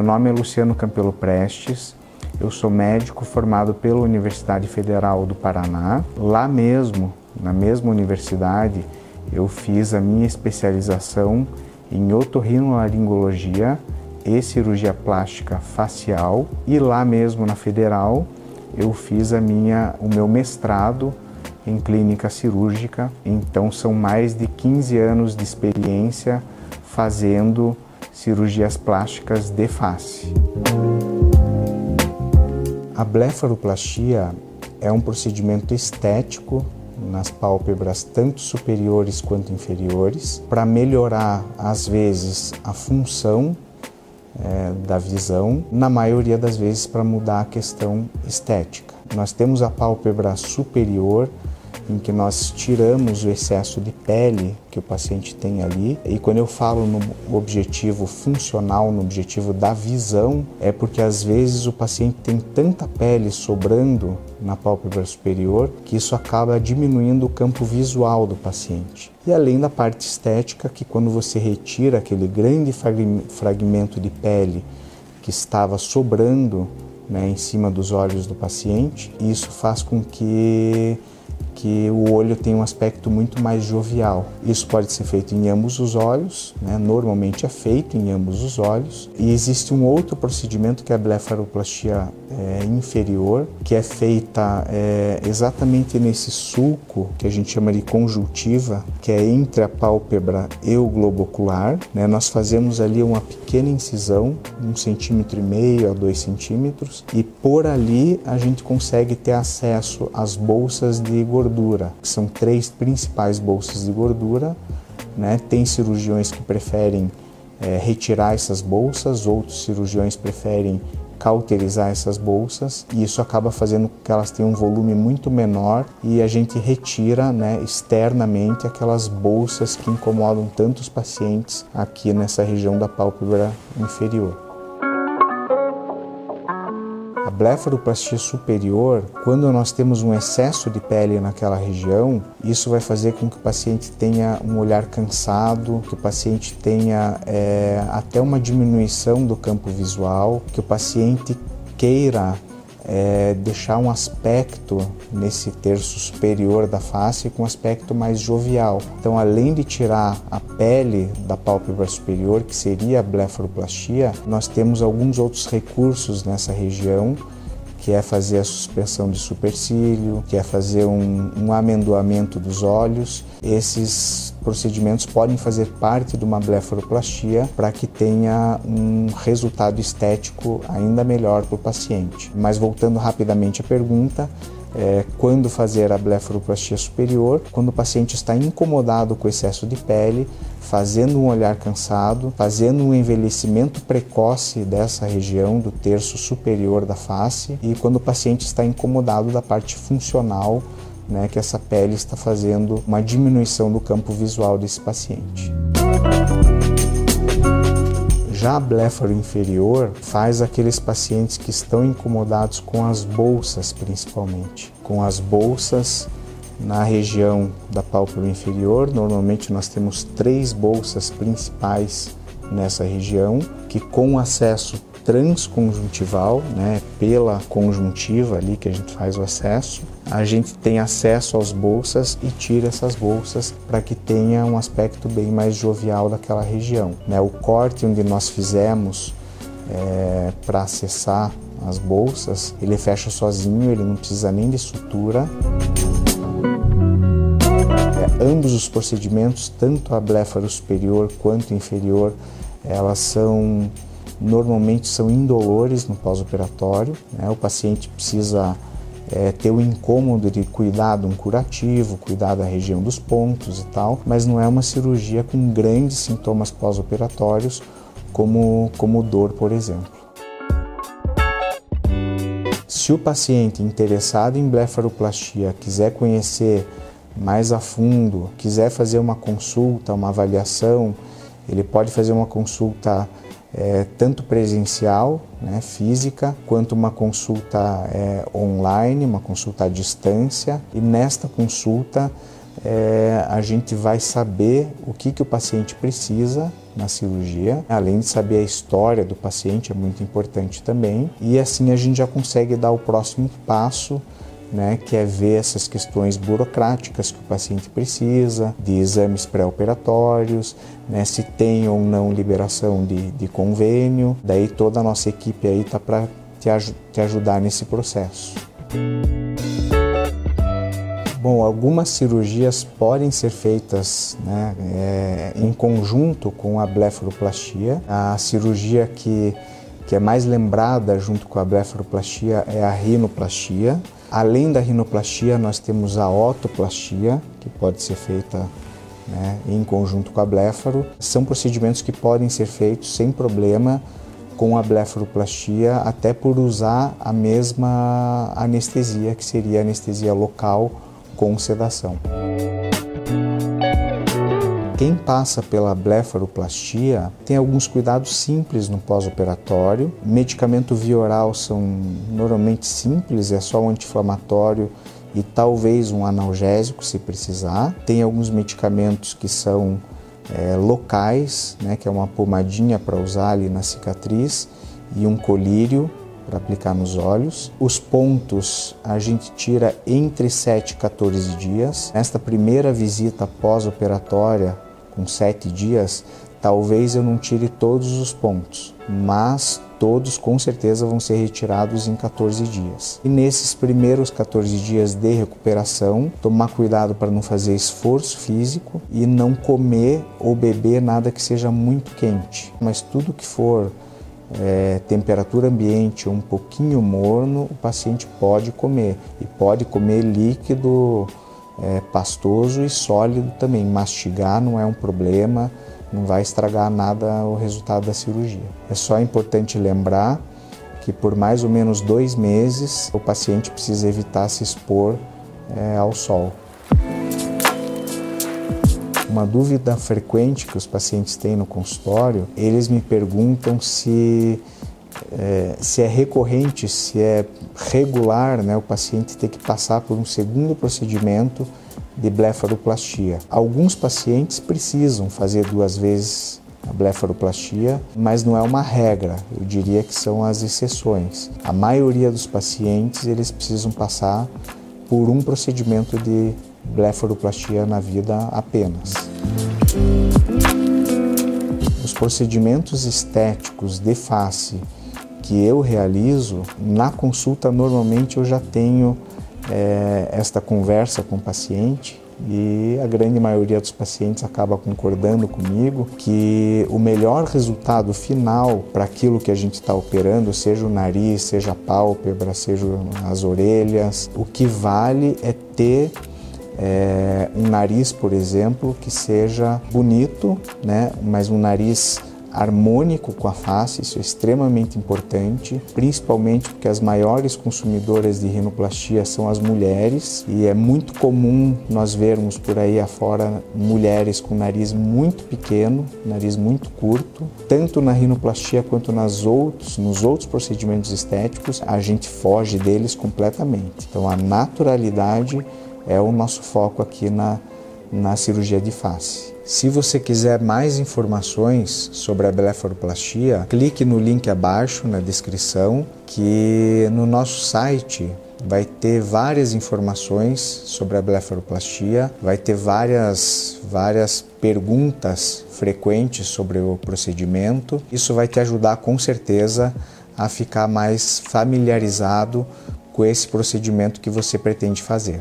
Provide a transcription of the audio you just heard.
nome é Luciano Campelo Prestes, eu sou médico formado pela Universidade Federal do Paraná. Lá mesmo, na mesma universidade, eu fiz a minha especialização em otorrinolaringologia e cirurgia plástica facial, e lá mesmo na Federal eu fiz o meu mestrado em clínica cirúrgica. Então são mais de 15 anos de experiência fazendo cirurgias plásticas de face. A blefaroplastia é um procedimento estético nas pálpebras tanto superiores quanto inferiores, para melhorar às vezes a função da visão, na maioria das vezes para mudar a questão estética. Nós temos a pálpebra superior, em que nós tiramos o excesso de pele que o paciente tem ali. E quando eu falo no objetivo funcional, no objetivo da visão, é porque às vezes o paciente tem tanta pele sobrando na pálpebra superior que isso acaba diminuindo o campo visual do paciente. E além da parte estética, que quando você retira aquele grande fragmento de pele que estava sobrando, em cima dos olhos do paciente, isso faz com que o olho tenha um aspecto muito mais jovial. Isso pode ser feito em ambos os olhos, normalmente é feito em ambos os olhos. E existe um outro procedimento que é a blefaroplastia inferior, que é feita exatamente nesse sulco que a gente chama de conjuntiva, que é entre a pálpebra e o globo ocular. Nós fazemos ali uma pequena incisão, 1,5 centímetro a 2 centímetros, e por ali a gente consegue ter acesso às bolsas de gordura, que são 3 principais bolsas de gordura. Tem cirurgiões que preferem retirar essas bolsas, outros cirurgiões preferem cauterizar essas bolsas, e isso acaba fazendo com que elas tenham um volume muito menor, e a gente retira externamente aquelas bolsas que incomodam tantos pacientes aqui nessa região da pálpebra inferior. A blefaroplastia superior, quando nós temos um excesso de pele naquela região, isso vai fazer com que o paciente tenha um olhar cansado, que o paciente tenha até uma diminuição do campo visual, que o paciente queira deixar um aspecto nesse terço superior da face com um aspecto mais jovial. Então, além de tirar a pele da pálpebra superior, que seria a blefaroplastia, nós temos alguns outros recursos nessa região, que é fazer a suspensão de supercílio, que é fazer um amendoamento dos olhos. Esses procedimentos podem fazer parte de uma blefaroplastia para que tenha um resultado estético ainda melhor para o paciente. Mas voltando rapidamente à pergunta, quando fazer a blefaroplastia superior? Quando o paciente está incomodado com o excesso de pele, fazendo um olhar cansado, fazendo um envelhecimento precoce dessa região do terço superior da face, e quando o paciente está incomodado da parte funcional, que essa pele está fazendo uma diminuição do campo visual desse paciente. Já a blefaro inferior faz aqueles pacientes que estão incomodados com as bolsas, principalmente. Com as bolsas na região da pálpebra inferior, normalmente nós temos 3 bolsas principais nessa região, que com acesso transconjuntival, pela conjuntiva ali que a gente faz o acesso, a gente tem acesso às bolsas e tira essas bolsas para que tenha um aspecto bem mais jovial daquela região. O corte onde nós fizemos para acessar as bolsas, ele fecha sozinho, ele não precisa nem de sutura. Ambos os procedimentos, tanto a blefaro superior quanto inferior, elas normalmente são indolores no pós-operatório. O paciente precisa ter o incômodo de cuidar de um curativo, cuidar da região dos pontos e tal, mas não é uma cirurgia com grandes sintomas pós-operatórios, como dor, por exemplo. Se o paciente interessado em blefaroplastia quiser conhecer mais a fundo, quiser fazer uma consulta, uma avaliação, ele pode fazer uma consulta tanto presencial, física, quanto uma consulta online, uma consulta à distância. E nesta consulta a gente vai saber o que o paciente precisa na cirurgia, além de saber a história do paciente, é muito importante também, e assim a gente já consegue dar o próximo passo, né, que é ver essas questões burocráticas que o paciente precisa, de exames pré-operatórios, né, se tem ou não liberação de convênio. Daí toda a nossa equipe aí está para te ajudar nesse processo. Bom, algumas cirurgias podem ser feitas, né, em conjunto com a blefaroplastia. A cirurgia que é mais lembrada junto com a blefaroplastia é a rinoplastia. Além da rinoplastia, nós temos a otoplastia, que pode ser feita, né, em conjunto com a blefaro. São procedimentos que podem ser feitos sem problema com a blefaroplastia, até por usar a mesma anestesia, que seria a anestesia local com sedação. Quem passa pela blefaroplastia tem alguns cuidados simples no pós-operatório. Medicamento via oral são normalmente simples, é só um anti-inflamatório e talvez um analgésico se precisar. Tem alguns medicamentos que são locais, né, que é uma pomadinha para usar ali na cicatriz e um colírio para aplicar nos olhos. Os pontos a gente tira entre 7 e 14 dias. Nesta primeira visita pós-operatória, com 7 dias, talvez eu não tire todos os pontos, mas todos com certeza vão ser retirados em 14 dias. E nesses primeiros 14 dias de recuperação, tomar cuidado para não fazer esforço físico e não comer ou beber nada que seja muito quente. Mas tudo que for temperatura ambiente ou um pouquinho morno, o paciente pode comer. E pode comer líquido, pastoso e sólido também. Mastigar não é um problema, não vai estragar nada o resultado da cirurgia. É só importante lembrar que por mais ou menos 2 meses o paciente precisa evitar se expor ao sol. Uma dúvida frequente que os pacientes têm no consultório, eles me perguntam se é recorrente, se é regular, né, o paciente ter que passar por um segundo procedimento de blefaroplastia. Alguns pacientes precisam fazer 2 vezes a blefaroplastia, mas não é uma regra, eu diria que são as exceções. A maioria dos pacientes, eles precisam passar por um procedimento de blefaroplastia na vida apenas. Os procedimentos estéticos de face que eu realizo, na consulta normalmente eu já tenho esta conversa com o paciente e a grande maioria dos pacientes acaba concordando comigo que o melhor resultado final para aquilo que a gente está operando, seja o nariz, seja a pálpebra, seja as orelhas, o que vale é ter um nariz, por exemplo, que seja bonito, né? Mas um nariz harmônico com a face, isso é extremamente importante, principalmente porque as maiores consumidoras de rinoplastia são as mulheres e é muito comum nós vermos por aí afora mulheres com nariz muito pequeno, nariz muito curto. Tanto na rinoplastia quanto nos outros procedimentos estéticos, a gente foge deles completamente. Então a naturalidade é o nosso foco aqui na cirurgia de face. Se você quiser mais informações sobre a blefaroplastia, clique no link abaixo na descrição, que no nosso site vai ter várias informações sobre a blefaroplastia, vai ter várias perguntas frequentes sobre o procedimento. Isso vai te ajudar com certeza a ficar mais familiarizado com esse procedimento que você pretende fazer.